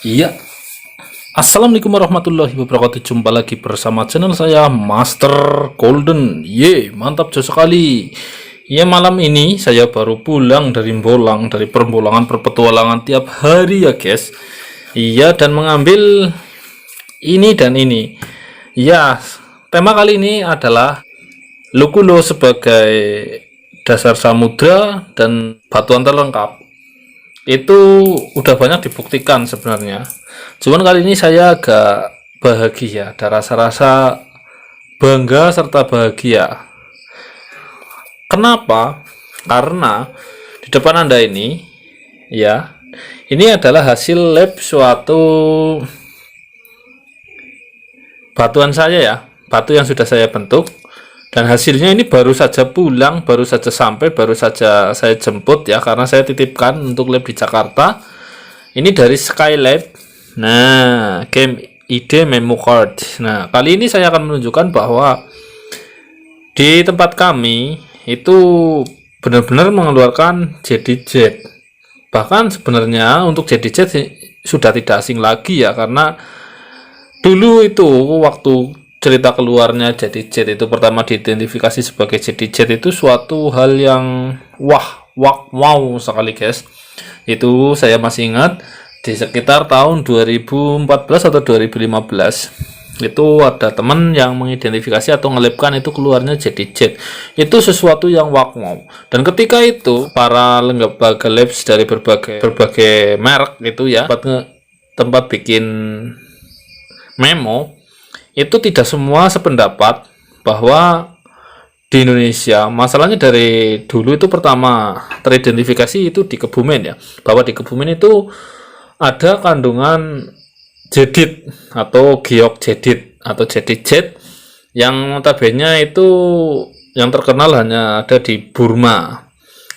Iya, Assalamualaikum warahmatullahi wabarakatuh. Jumpa lagi bersama channel saya Master Golden. Mantap jauh sekali. Ya, malam ini saya baru pulang dari perbolangan perpetualangan tiap hari ya guys. Iya, dan mengambil ini dan ini. Ya, tema kali ini adalah Lukulo sebagai dasar samudra dan batuan terlengkap. Itu udah banyak dibuktikan sebenarnya, cuman kali ini saya agak bahagia, ada rasa-rasa bangga serta bahagia. Kenapa? Karena di depan Anda ini, ya, ini adalah hasil lab suatu batuan saya ya, batu yang sudah saya bentuk. Dan hasilnya ini baru saja pulang, baru saja sampai, baru saja saya jemput ya, karena saya titipkan untuk lab di Jakarta. Ini dari Skylab. Nah, game ID memo card. Nah, kali ini saya akan menunjukkan bahwa di tempat kami itu benar-benar mengeluarkan JDZ. Bahkan sebenarnya untuk JDZ sudah tidak asing lagi ya, karena dulu itu waktu cerita keluarnya JDZ itu pertama diidentifikasi sebagai JDZ itu suatu hal yang wow sekali guys. Itu saya masih ingat di sekitar tahun 2014 atau 2015 itu ada teman yang mengidentifikasi atau ngelabkan itu keluarnya JDZ. Itu sesuatu yang wow. Dan ketika itu para lembaga labs dari berbagai merek gitu ya, tempat bikin memo itu tidak semua sependapat bahwa di Indonesia masalahnya dari dulu itu pertama teridentifikasi itu di Kebumen ya, bahwa di Kebumen itu ada kandungan jedit atau giok jedit atau JDZ yang notabene itu yang terkenal hanya ada di Burma.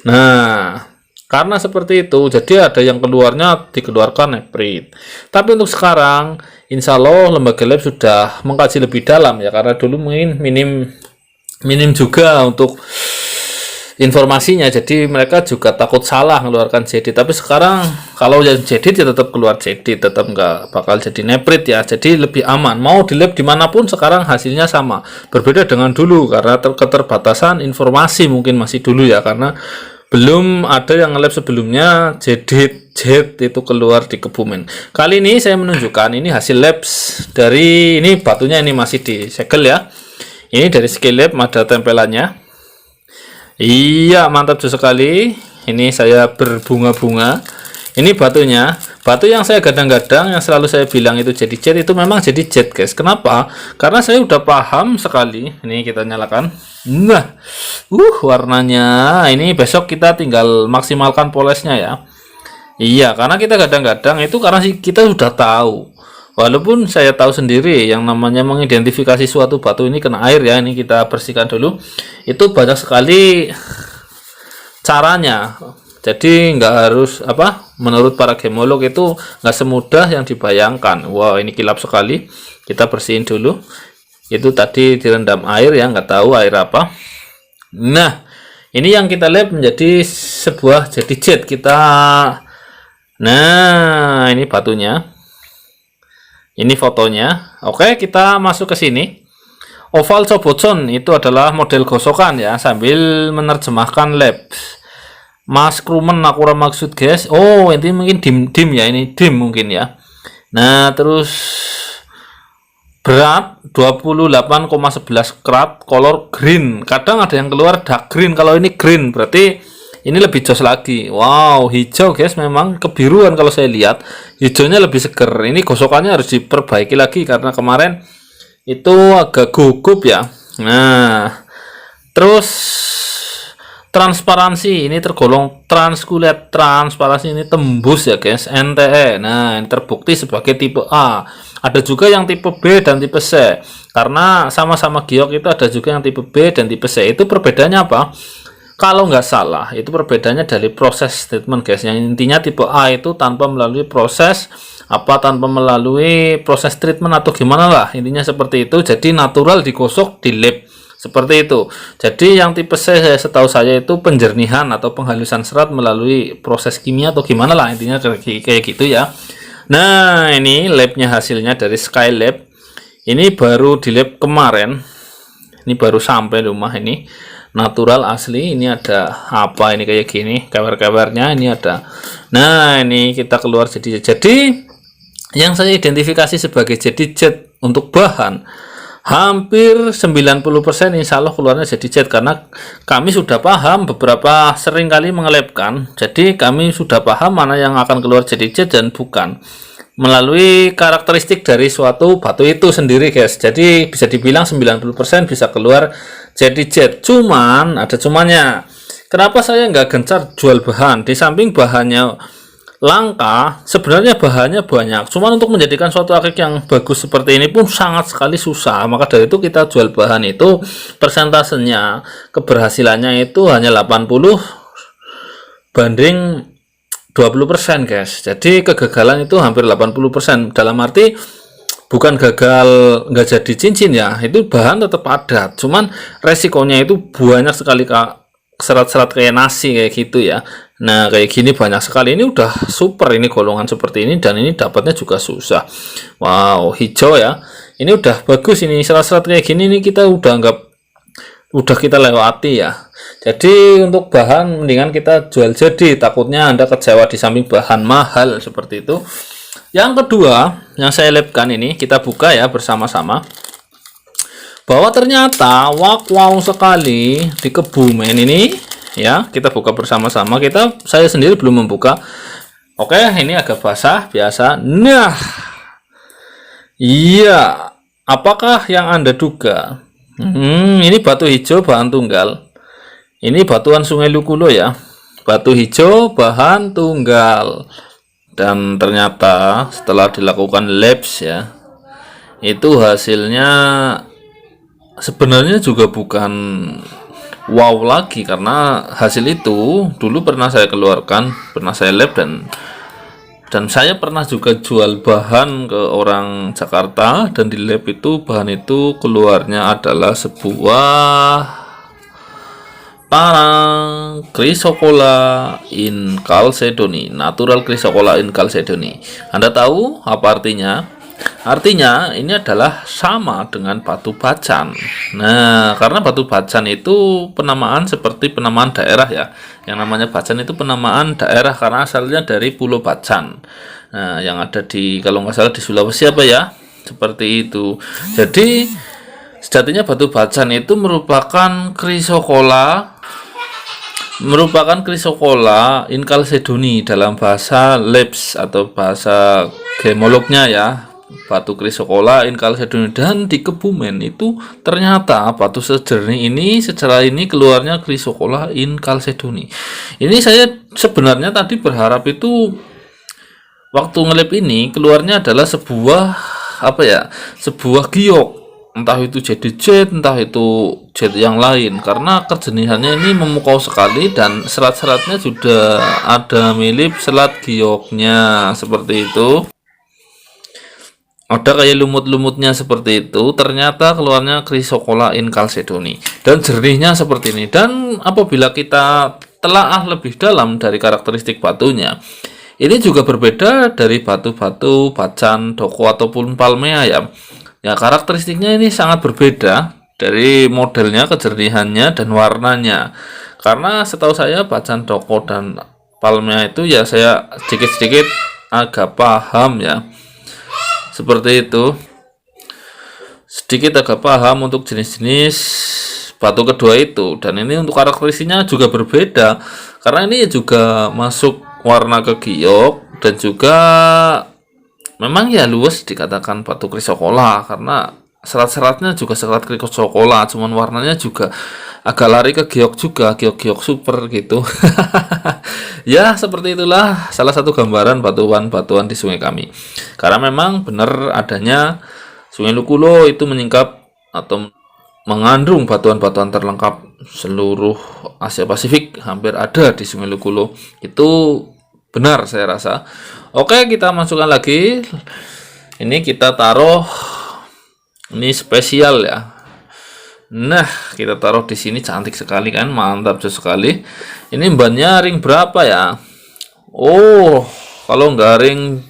Nah, karena seperti itu, jadi ada yang dikeluarkan neprit. Tapi untuk sekarang, insya Allah lembaga lab sudah mengkaji lebih dalam ya, karena dulu mungkin minim juga untuk informasinya. Jadi mereka juga takut salah mengeluarkan JD. Tapi sekarang kalau yang JD ya tetap keluar JD, tetap nggak bakal jadi neprit ya. Jadi lebih aman. Mau di lab dimanapun sekarang hasilnya sama. Berbeda dengan dulu karena keterbatasan informasi mungkin masih dulu ya, karena belum ada yang nge-lab sebelumnya JDZ itu keluar di Kebumen. Kali ini saya menunjukkan ini hasil labs dari ini batunya, ini masih disegel ya. Ini dari Skylab, ada tempelannya. Iya, mantap sekali. Ini saya berbunga-bunga. Ini batunya, batu yang saya gadang-gadang, yang selalu saya bilang itu JDZ, itu memang JDZ guys. Kenapa? Karena saya udah paham sekali. Ini kita nyalakan. Nah, warnanya ini besok kita tinggal maksimalkan polesnya ya. Iya, karena kita kadang-kadang itu karena kita sudah tahu. Walaupun saya tahu sendiri yang namanya mengidentifikasi suatu batu ini kena air ya. Ini kita bersihkan dulu. Itu banyak sekali caranya. Jadi nggak harus menurut para gemolog itu nggak semudah yang dibayangkan. Wow, ini kilap sekali. Kita bersihin dulu. Itu tadi direndam air ya, nggak tahu air apa. Nah, ini yang kita lab menjadi sebuah JDZ kita. Nah, ini batunya, ini fotonya. Oke, kita masuk ke sini. Oval Cobotson itu adalah model gosokan ya, sambil menerjemahkan lab. Mas Krumen aku maksud guys. Oh, ini mungkin dim ya, ini dim mungkin ya. Nah, terus berat 28,11 karat, color green. Kadang ada yang keluar dark green, kalau ini green berarti ini lebih jos lagi. Wow, hijau guys, memang kebiruan kalau saya lihat. Hijaunya lebih seger. Ini gosokannya harus diperbaiki lagi karena kemarin itu agak gugup ya. Nah, terus transparansi ini tergolong transkulet, transparansi ini tembus ya guys, NTE. Nah, ini terbukti sebagai tipe A. Ada juga yang tipe B dan tipe C. Karena sama-sama giok itu ada juga yang tipe B dan tipe C. Itu perbedaannya apa? Kalau nggak salah, itu perbedaannya dari proses treatment guys. Yang intinya tipe A itu tanpa melalui proses tanpa melalui proses treatment atau gimana lah. Intinya seperti itu. Jadi natural digosok di lab. Seperti itu. Jadi yang tipe C setahu saya itu penjernihan atau penghalusan serat melalui proses kimia atau gimana lah, intinya kayak gitu ya. Nah, ini labnya hasilnya dari Skylab. Ini baru di lab kemarin. Ini baru sampai rumah ini. Natural asli. Ini ada apa ini kayak gini? Kabar-kabarnya ini ada. Nah, ini kita keluar jadi yang saya identifikasi sebagai jadi jet untuk bahan hampir 90% insya Allah keluarnya jadi jet, karena kami sudah paham beberapa sering kali mengelapkan. Jadi kami sudah paham mana yang akan keluar jadi jet dan bukan melalui karakteristik dari suatu batu itu sendiri guys. Jadi bisa dibilang 90% bisa keluar jadi jet. Cuman ada cumannya, kenapa saya nggak gencar jual bahan di samping bahannya langka? Sebenarnya bahannya banyak, cuman untuk menjadikan suatu akik yang bagus seperti ini pun sangat sekali susah. Maka dari itu kita jual bahan itu persentasenya keberhasilannya itu hanya 80 banding 20% guys. Jadi kegagalan itu hampir 80%. Dalam arti bukan gagal nggak jadi cincin ya, itu bahan tetap padat, cuman resikonya itu banyak sekali kak, serat-serat kayak nasi kayak gitu ya. Nah kayak gini banyak sekali. Ini udah super, ini golongan seperti ini, dan ini dapatnya juga susah. Wow, hijau ya, ini udah bagus. Ini serat-serat kayak gini nih kita udah kita lewati ya. Jadi untuk bahan mendingan kita jual jadi, takutnya Anda kecewa di samping bahan mahal seperti itu. Yang kedua yang saya labkan ini, kita buka ya bersama-sama, bahwa ternyata wow sekali di Kebumen ini ya. Kita buka bersama-sama, saya sendiri belum membuka. Oke, ini agak basah biasa. Nah iya, apakah yang Anda duga? Ini batu hijau bahan tunggal. Ini batuan Sungai Lukulo ya, batu hijau bahan tunggal. Dan ternyata setelah dilakukan labs ya, itu hasilnya sebenarnya juga bukan wow lagi, karena hasil itu dulu pernah saya keluarkan, pernah saya lab, dan saya pernah juga jual bahan ke orang Jakarta, dan di lab itu bahan itu keluarnya adalah sebuah Chrysocolla in Chalcedony, natural Chrysocolla in Chalcedony. Anda tahu apa artinya? Artinya ini adalah sama dengan batu bacan. Nah, karena batu bacan itu penamaan seperti penamaan daerah ya. Yang namanya bacan itu penamaan daerah karena asalnya dari Pulau Bacan. Nah, yang ada di, kalau nggak salah di Sulawesi apa ya? Seperti itu. Jadi sejatinya batu bacan itu merupakan Chrysocolla in Chalcedony dalam bahasa labs atau bahasa gemolognya ya, batu Chrysocolla in Chalcedony. Dan di Kebumen itu ternyata batu sejernih ini, secara ini keluarnya Chrysocolla in Chalcedony. Ini saya sebenarnya tadi berharap itu waktu ngelip ini keluarnya adalah sebuah giok, entah itu jadi jet, entah itu jet yang lain, karena kejenihannya ini memukau sekali dan serat-seratnya sudah ada mirip serat gioknya seperti itu, ada kayak lumut-lumutnya seperti itu. Ternyata keluarnya Chrysocolla in Chalcedony dan jernihnya seperti ini. Dan apabila kita telaah lebih dalam dari karakteristik batunya, ini juga berbeda dari batu-batu bacan, doko ataupun palmea ya. Ya, karakteristiknya ini sangat berbeda dari modelnya, kejernihannya, dan warnanya. Karena setahu saya bacan, doko, dan palmea itu ya saya sedikit-sedikit agak paham ya. Seperti itu. Sedikit agak paham untuk jenis-jenis batu kedua itu. Dan ini untuk karakteristiknya juga berbeda. Karena ini juga masuk warna ke giok, dan juga memang ya luas dikatakan batu Chrysocolla karena serat-seratnya juga serat Chrysocolla, cuman warnanya juga agak lari ke giok juga, giok-giok super gitu. Ya seperti itulah salah satu gambaran batuan-batuan di sungai kami. Karena memang benar adanya Sungai Lukulo itu menyingkap atau mengandung batuan-batuan terlengkap seluruh Asia Pasifik, hampir ada di Sungai Lukulo. Itu benar saya rasa. Oke, kita masukkan lagi. Ini kita taruh, ini spesial ya. Nah, kita taruh di sini, cantik sekali kan, mantap sekali. Ini bannya ring berapa ya? Oh, kalau nggak ring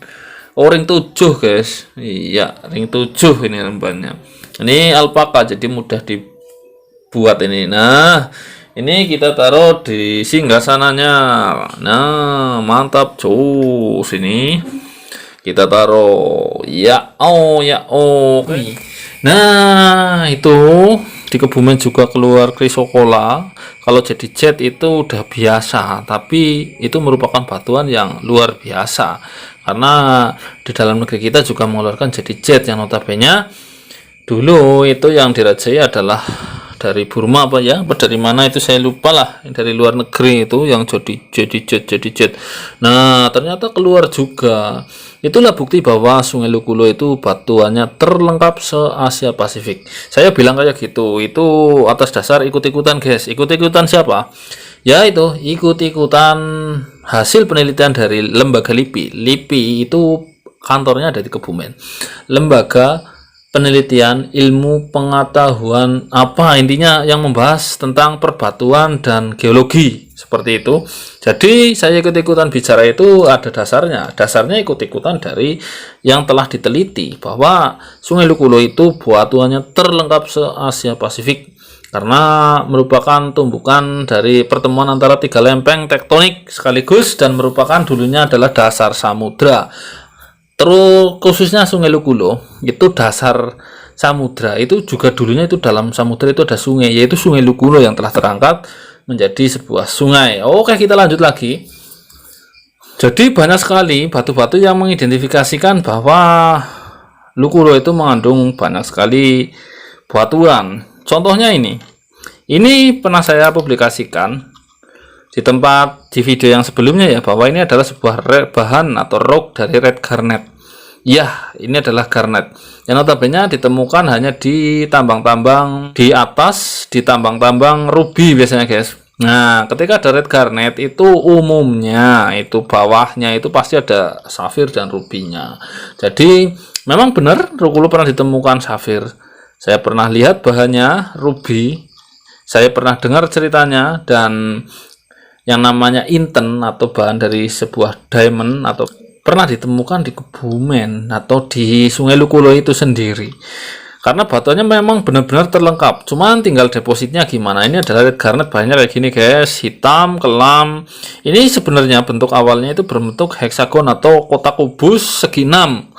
Oh, ring 7 guys. Iya, ring 7 ini rembannya. Ini alpaka jadi mudah dibuat ini. Nah, ini kita taruh di singgasananya. Nah, mantap cus ini. Kita taruh. Ya, oh, ya, oh. Nah, itu di Kebumen juga keluar krisokola. Kalau jadi jet itu udah biasa, tapi itu merupakan batuan yang luar biasa. Karena di dalam negeri kita juga mengeluarkan jadi jet yang notabene dulu itu yang dirajai adalah dari Burma apa ya, apa dari mana itu saya lupa lah, dari luar negeri itu yang jadi jet. Nah, ternyata keluar juga. Itulah bukti bahwa Sungai Lukulo itu batuannya terlengkap se-Asia Pasifik. Saya bilang kayak gitu, itu atas dasar ikut-ikutan guys. Ikut-ikutan siapa? Ya itu, ikut-ikutan hasil penelitian dari lembaga LIPI. LIPI itu kantornya ada di Kebumen. Lembaga penelitian ilmu pengetahuan apa intinya yang membahas tentang perbatuan dan geologi seperti itu. Jadi saya ikut-ikutan bicara itu ada dasarnya ikut-ikutan dari yang telah diteliti bahwa Sungai Lukulo itu batuannya terlengkap se-Asia Pasifik karena merupakan tumbukan dari pertemuan antara 3 lempeng tektonik sekaligus dan merupakan dulunya adalah dasar samudra. Terus khususnya Sungai Lukulo itu dasar samudra itu juga dulunya itu dalam samudra itu ada sungai, yaitu Sungai Lukulo yang telah terangkat menjadi sebuah sungai. Oke, kita lanjut lagi. Jadi banyak sekali batu-batu yang mengidentifikasikan bahwa Lukulo itu mengandung banyak sekali batuan. Contohnya ini pernah saya publikasikan di video yang sebelumnya ya, bahwa ini adalah sebuah bahan atau rock dari red garnet. Ya, ini adalah garnet yang notabene ditemukan hanya di tambang-tambang di atas, di tambang-tambang ruby biasanya guys. Nah, ketika ada red garnet itu umumnya itu bawahnya itu pasti ada safir dan rubinya. Jadi memang benar Lukulo pernah ditemukan safir. Saya pernah lihat bahannya ruby. Saya pernah dengar ceritanya, dan yang namanya inten atau bahan dari sebuah diamond atau pernah ditemukan di Kebumen atau di Sungai Lukulo itu sendiri. Karena batuannya memang benar-benar terlengkap. Cuman tinggal depositnya gimana. Ini adalah red garnet bahannya kayak gini guys, hitam, kelam. Ini sebenarnya bentuk awalnya itu berbentuk heksagon atau kotak kubus segi 6.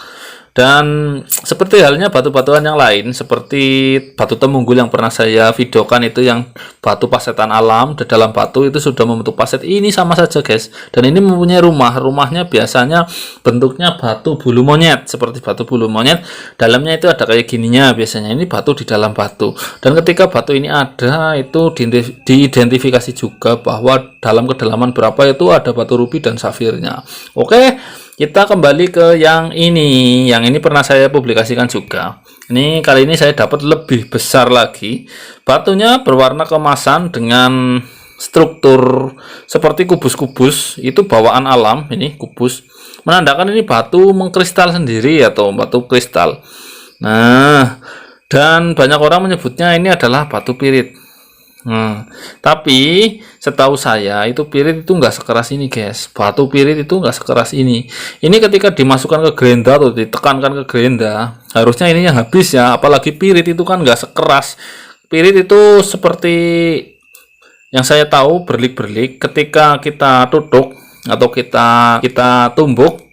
Dan seperti halnya batu-batuan yang lain, seperti batu temunggul yang pernah saya videokan itu yang batu pasetan alam di dalam batu itu sudah membentuk paset, ini sama saja guys. Dan ini mempunyai rumahnya biasanya bentuknya batu bulu monyet, seperti batu bulu monyet, dalamnya itu ada kayak gininya biasanya, ini batu di dalam batu. Dan ketika batu ini ada itu diidentifikasi juga bahwa dalam kedalaman berapa itu ada batu rubi dan safirnya. Oke, kita kembali ke yang ini. Yang ini pernah saya publikasikan juga. Ini kali ini saya dapat lebih besar lagi. Batunya berwarna keemasan dengan struktur seperti kubus-kubus. Itu bawaan alam, ini kubus. Menandakan ini batu mengkristal sendiri atau batu kristal. Nah, dan banyak orang menyebutnya ini adalah batu pirit. Tapi setahu saya itu pirit itu nggak sekeras ini guys. Batu pirit itu nggak sekeras ini. Ini ketika dimasukkan ke gerenda atau ditekankan ke gerenda, harusnya ini yang habis ya. Apalagi pirit itu kan nggak sekeras. Pirit itu seperti yang saya tahu berlik-berlik. Ketika kita tutuk atau kita tumbuk,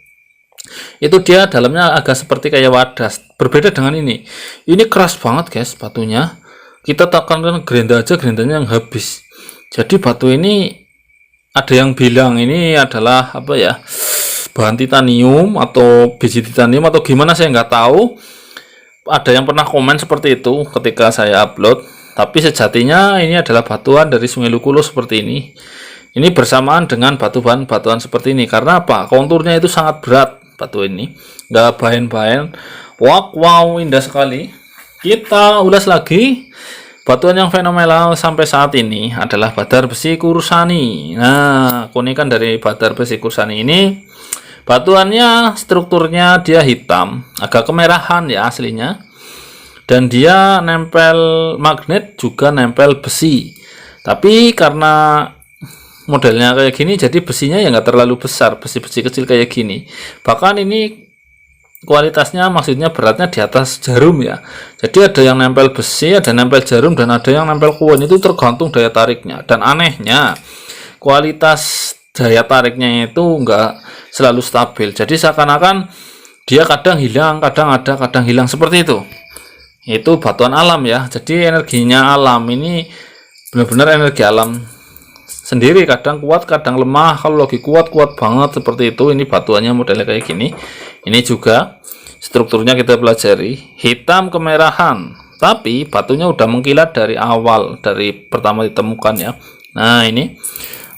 itu dia dalamnya agak seperti kayak wadah. Berbeda dengan ini. Ini keras banget guys batunya. Kita tekankan gerenda aja, gerendanya yang habis. Jadi batu ini ada yang bilang ini adalah apa ya, bahan titanium atau biji titanium atau gimana saya nggak tahu. Ada yang pernah komen seperti itu ketika saya upload. Tapi sejatinya ini adalah batuan dari Sungai Lukulo seperti ini. Ini bersamaan dengan batuan seperti ini. Karena apa? Konturnya itu sangat berat batu ini, nggak bahan-bahan. Wow, indah sekali. Kita ulas lagi. Batuan yang fenomenal sampai saat ini adalah Badar Besi Kursani. Nah, keunikan dari Badar Besi Kursani ini, batuannya strukturnya dia hitam, agak kemerahan ya aslinya. Dan dia nempel magnet juga nempel besi. Tapi karena modelnya kayak gini, jadi besinya ya nggak terlalu besar, besi-besi kecil kayak gini. Bahkan ini kualitasnya maksudnya beratnya di atas jarum ya. Jadi ada yang nempel besi, ada nempel jarum, dan ada yang nempel koin. Itu tergantung daya tariknya. Dan anehnya kualitas daya tariknya itu enggak selalu stabil. Jadi seakan-akan dia kadang hilang, kadang ada, kadang hilang, seperti itu. Itu batuan alam ya. Jadi energinya alam ini benar-benar energi alam sendiri, kadang kuat kadang lemah. Kalau lagi kuat banget seperti itu. Ini batuannya modelnya kayak gini. Ini juga strukturnya kita pelajari, hitam kemerahan, tapi batunya udah mengkilat dari awal, dari pertama ditemukan ya. Nah ini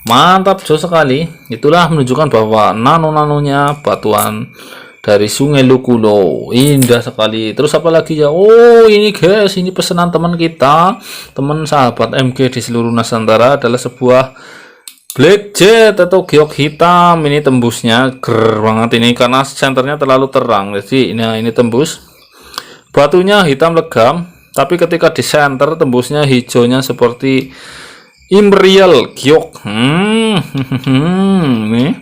mantap jauh sekali. Itulah menunjukkan bahwa nano-nanonya batuan dari Sungai Lukulo indah sekali. Terus apa lagi ya? Oh ini guys, ini pesanan teman kita, teman sahabat MG di seluruh Nusantara, adalah sebuah Black Jet atau giok hitam. Ini tembusnya ger banget ini karena senternya terlalu terang. Jadi ini tembus. Batunya hitam legam, tapi ketika di center tembusnya hijaunya seperti Imperial giok. Nih.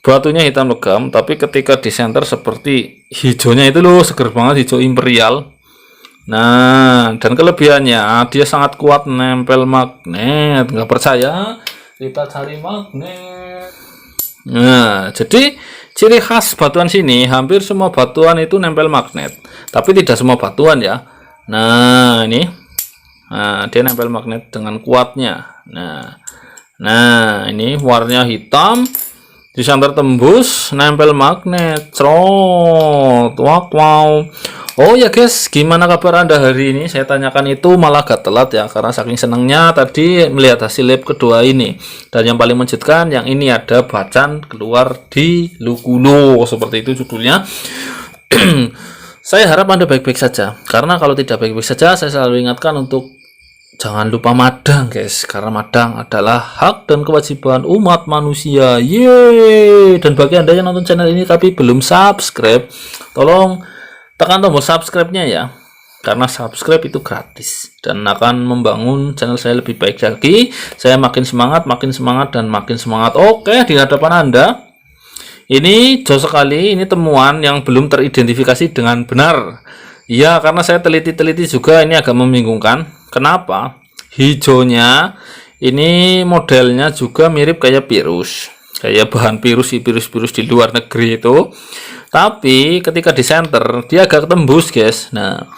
Batunya hitam legam, tapi ketika di center seperti hijaunya itu loh, seger banget, hijau Imperial. Nah, dan kelebihannya dia sangat kuat nempel magnet. Nggak percaya? Kita cari magnet. Nah, jadi ciri khas batuan sini, hampir semua batuan itu nempel magnet, tapi tidak semua batuan ya. Nah ini, nah dia nempel magnet dengan kuatnya. Nah ini warnanya hitam, di center tembus, nempel magnet, cerot. Wow. Oh ya guys, gimana kabar Anda hari ini? Saya tanyakan itu malah gak telat ya, karena saking senangnya tadi melihat hasil lab kedua ini. Dan yang paling mengejutkan, yang ini ada bacan keluar di Lukulo, seperti itu judulnya. Saya harap Anda baik-baik saja, karena kalau tidak baik-baik saja, saya selalu ingatkan untuk jangan lupa madang guys, karena madang adalah hak dan kewajiban umat manusia. Yeay! Dan bagi Anda yang nonton channel ini tapi belum subscribe, tolong tekan tombol subscribe-nya ya, karena subscribe itu gratis dan akan membangun channel saya lebih baik lagi. Saya makin semangat dan makin semangat. Oke, di hadapan Anda ini jauh sekali, ini temuan yang belum teridentifikasi dengan benar ya, karena saya teliti-teliti juga. Ini agak membingungkan. Kenapa? Hijaunya ini modelnya juga mirip kayak virus, kayak bahan virus di luar negeri itu. Tapi ketika di center dia agak tembus guys. Nah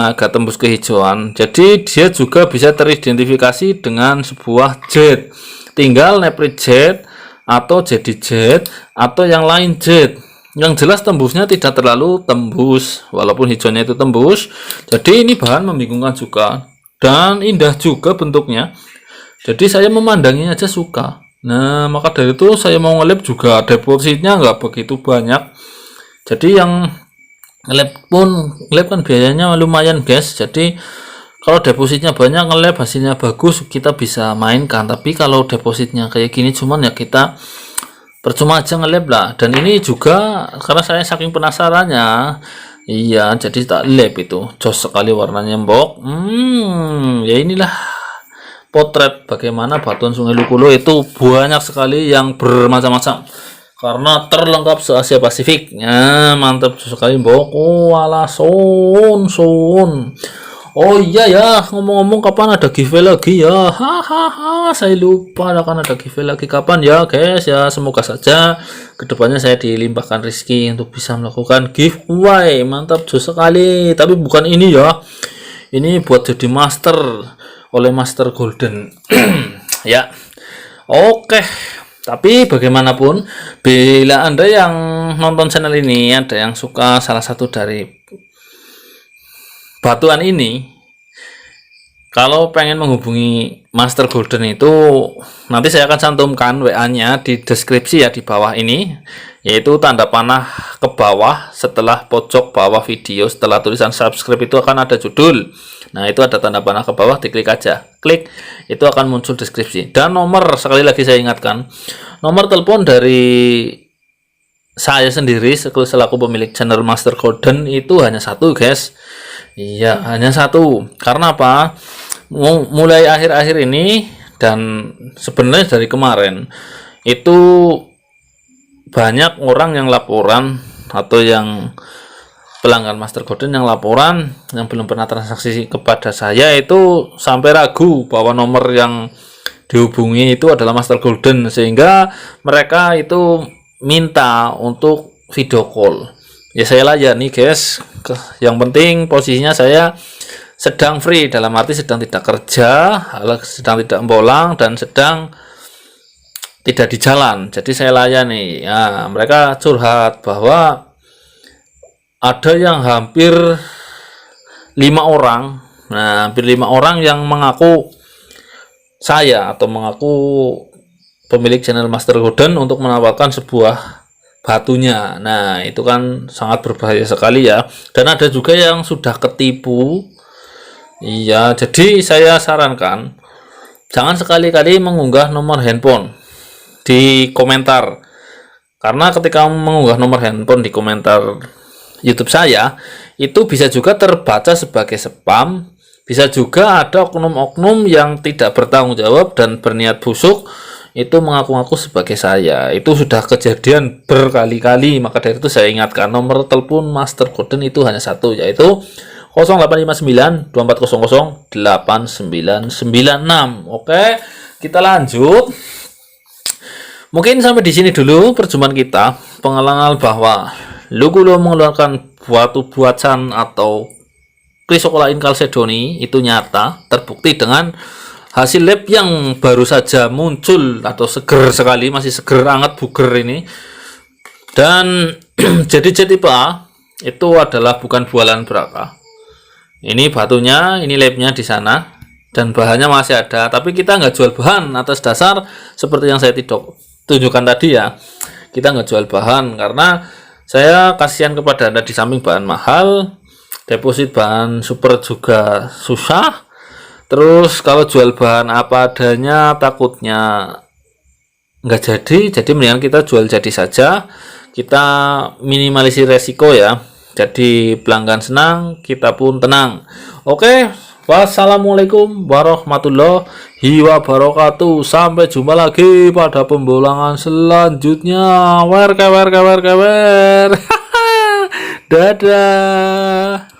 agak tembus kehijauan, jadi dia juga bisa teridentifikasi dengan sebuah jet. Tinggal neprit jet atau jadi jet atau yang lain jet. Yang jelas tembusnya tidak terlalu tembus, walaupun hijaunya itu tembus. Jadi ini bahan membingungkan juga, dan indah juga bentuknya. Jadi saya memandanginya aja suka. Nah maka dari itu saya mau ngelap juga, depositnya nggak begitu banyak. Jadi yang ngelap kan biayanya lumayan guys. Jadi kalau depositnya banyak, ngelap hasilnya bagus, kita bisa mainkan. Tapi kalau depositnya kayak gini cuman ya kita percuma aja ngelap lah. Dan ini juga karena saya saking penasarannya, iya jadi tak lap itu. Jos sekali warnanya mbok. Ya inilah potret bagaimana batuan Sungai Lukulo itu banyak sekali yang bermacam-macam, karena terlengkap se Asia Pasifik. Ya mantap sekali mbok. Wala son. Oh iya ya, ngomong-ngomong kapan ada giveaway lagi ya? Hahaha, saya lupa akan ada giveaway lagi kapan ya guys ya. Semoga saja kedepannya saya dilimpahkan rezeki untuk bisa melakukan giveaway. Mantap sekali. Tapi bukan ini ya, ini buat jadi master oleh Master Golden. Ya oke. Tapi bagaimanapun, bila Anda yang nonton channel ini ada yang suka salah satu dari batuan ini, kalau pengen menghubungi Master Golden itu, nanti saya akan cantumkan WA-nya di deskripsi ya, di bawah ini, yaitu tanda panah ke bawah setelah pojok bawah video. Setelah tulisan subscribe itu akan ada judul. Nah itu ada tanda panah ke bawah, diklik aja, klik, itu akan muncul deskripsi. Dan nomor, sekali lagi saya ingatkan, nomor telepon dari saya sendiri selaku pemilik channel Master Golden itu hanya satu guys. Iya, hanya satu. Karena apa? Mulai akhir-akhir ini dan sebenarnya dari kemarin itu banyak orang yang laporan atau yang pelanggan Master Golden yang laporan yang belum pernah transaksi kepada saya itu sampai ragu bahwa nomor yang dihubungi itu adalah Master Golden, sehingga mereka itu minta untuk video call. Ya saya layani guys, yang penting posisinya saya sedang free, dalam arti sedang tidak kerja, sedang tidak bolang, dan sedang tidak di jalan. Jadi saya layani. Ya, mereka curhat bahwa ada yang hampir 5 orang. Nah, hampir 5 orang yang mengaku saya atau mengaku pemilik channel Master Golden untuk menawarkan sebuah batunya. Nah, itu kan sangat berbahaya sekali ya. Dan ada juga yang sudah ketipu. Iya, jadi saya sarankan jangan sekali-kali mengunggah nomor handphone di komentar. Karena ketika mengunggah nomor handphone di komentar YouTube saya, itu bisa juga terbaca sebagai spam. Bisa juga ada oknum-oknum yang tidak bertanggung jawab dan berniat busuk itu mengaku-ngaku sebagai saya. Itu sudah kejadian berkali-kali. Maka dari itu saya ingatkan, nomor telepon Master Golden itu hanya satu, yaitu 0859 2400 8996. Oke, kita lanjut. Mungkin sampai di sini dulu perjumpaan kita. Pengalaman bahwa Lugulo mengeluarkan batu buatan atau Chrysocholin chalcedoni itu nyata, terbukti dengan hasil lab yang baru saja muncul atau seger sekali, masih seger hangat buger ini. Dan jadi tipe A itu adalah bukan bualan Braka. Ini batunya, ini labnya di sana, dan bahannya masih ada. Tapi kita nggak jual bahan atas dasar seperti yang saya tunjukkan tadi ya. Kita nggak jual bahan karena saya kasihan kepada Anda. Di samping bahan mahal, deposit bahan super juga susah. Terus kalau jual bahan apa adanya takutnya nggak jadi mendingan kita jual jadi saja. Kita minimalisir resiko ya. Jadi pelanggan senang, kita pun tenang. Oke, wassalamualaikum warahmatullahi wabarakatuh. Sampai jumpa lagi pada pembolangan selanjutnya. Dadah.